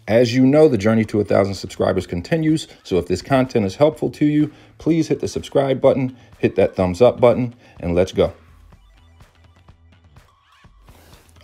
As you know, the journey to 1,000 subscribers continues. So if this content is helpful to you, please hit the subscribe button, hit that thumbs up button, and let's go.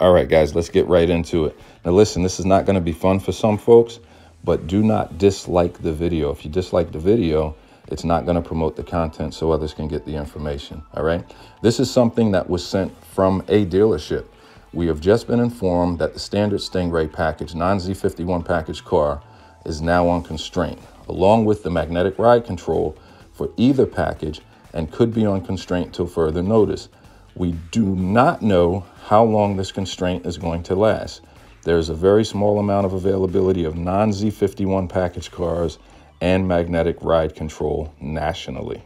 All right, guys, let's get right into it. Now, listen, this is not going to be fun for some folks, but do not dislike the video. If you dislike the video, it's not going to promote the content so others can get the information. All right. This is something that was sent from a dealership. We have just been informed that the standard Stingray package, non-Z51 package car, is now on constraint, along with the magnetic ride control for either package, and could be on constraint till further notice. We do not know how long this constraint is going to last. There's a very small amount of availability of non-Z51 package cars and magnetic ride control nationally.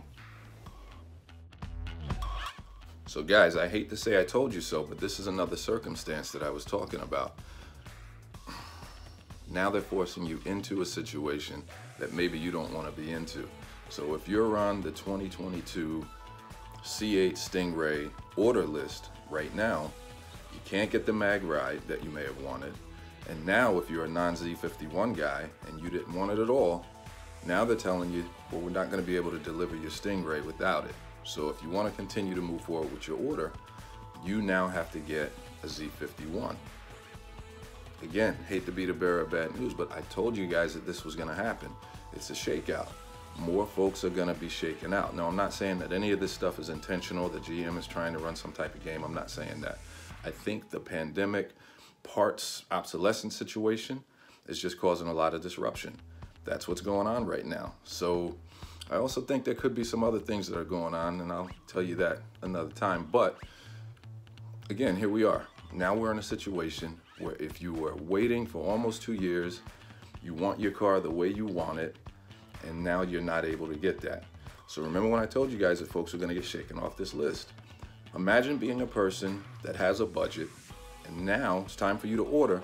So guys, I hate to say I told you so, but this is another circumstance that I was talking about. Now they're forcing you into a situation that maybe you don't want to be into. So if you're on the 2022 C8 Stingray order list right now, you can't get the mag ride that you may have wanted. And now if you're a non-Z51 guy and you didn't want it at all, now they're telling you, well, we're not going to be able to deliver your Stingray without it. So if you want to continue to move forward with your order, you now have to get a Z51. Again, hate to be the bearer of bad news, but I told you guys that this was going to happen. It's a shakeout. More folks are going to be shaken out. Now, I'm not saying that any of this stuff is intentional, that GM is trying to run some type of game. I'm not saying that. I think the pandemic parts obsolescence situation is just causing a lot of disruption. That's what's going on right now. So I also think there could be some other things that are going on, and I'll tell you that another time. But again, here we are. Now we're in a situation where if you were waiting for almost 2 years, you want your car the way you want it, and now you're not able to get that. So remember when I told you guys that folks are going to get shaken off this list? Imagine being a person that has a budget, and now it's time for you to order,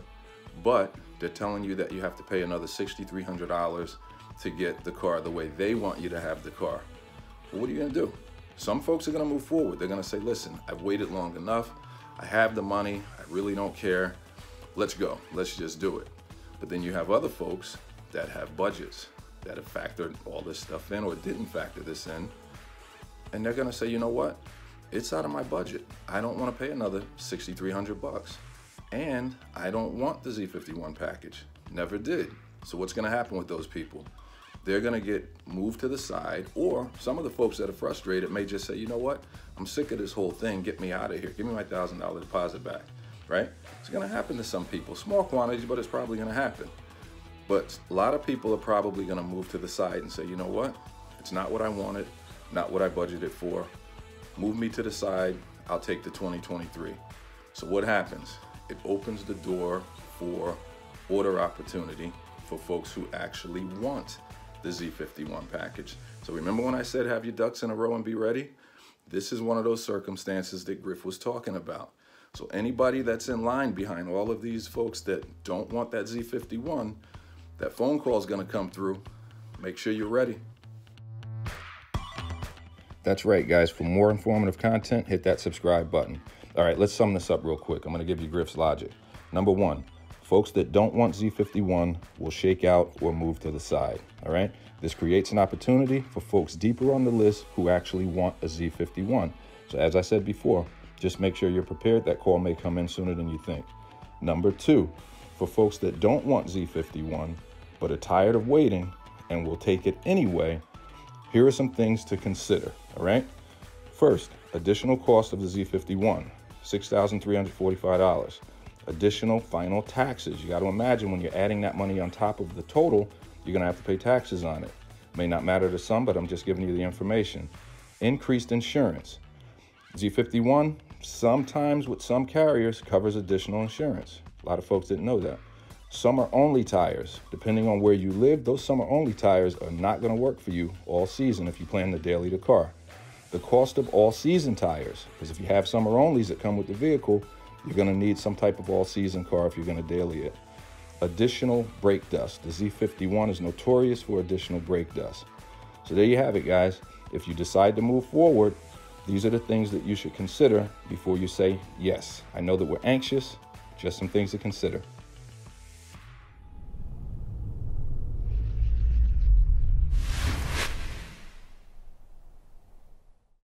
but they're telling you that you have to pay another $6,300 to get the car the way they want you to have the car. Well, what are you going to do? Some folks are going to move forward. They're going to say, listen, I've waited long enough. I have the money. I really don't care. Let's go. Let's just do it. But then you have other folks that have budgets that have factored all this stuff in or didn't factor this in. And they're going to say, you know what? It's out of my budget. I don't want to pay another $6,300. And I don't want the Z51 package. Never did. So what's going to happen with those people? They're going to get moved to the side, or some of the folks that are frustrated may just say, you know what? I'm sick of this whole thing. Get me out of here. Give me my $1,000 deposit back, right? It's going to happen to some people. Small quantities, but it's probably going to happen. But a lot of people are probably going to move to the side and say, you know what? It's not what I wanted, not what I budgeted for. Move me to the side. I'll take the 2023. So what happens? It opens the door for order opportunity for folks who actually want the Z51 package. So remember when I said have your ducks in a row and be ready? This is one of those circumstances that Griff was talking about. So anybody that's in line behind all of these folks that don't want that Z51, that phone call is going to come through. Make sure you're ready. That's right, guys. For more informative content, hit that subscribe button. All right, let's sum this up real quick. I'm going to give you Griff's logic. Number one, folks that don't want Z51 will shake out or move to the side. All right, this creates an opportunity for folks deeper on the list who actually want a Z51. So as I said before, just make sure you're prepared. That call may come in sooner than you think. Number two, for folks that don't want Z51 but are tired of waiting and will take it anyway, here are some things to consider. All right, first, additional cost of the Z51, $6,345. Additional final taxes. You got to imagine when you're adding that money on top of the total, you're going to have to pay taxes on it. May not matter to some, but I'm just giving you the information. Increased insurance. Z51, sometimes with some carriers, covers additional insurance. A lot of folks didn't know that. Summer-only tires. Depending on where you live, those summer-only tires are not going to work for you all season if you plan to daily the car. The cost of all-season tires, because if you have summer-onlys that come with the vehicle, you're going to need some type of all-season car if you're going to daily it. Additional brake dust. The Z51 is notorious for additional brake dust. So there you have it, guys. If you decide to move forward, these are the things that you should consider before you say yes. I know that we're anxious, just some things to consider.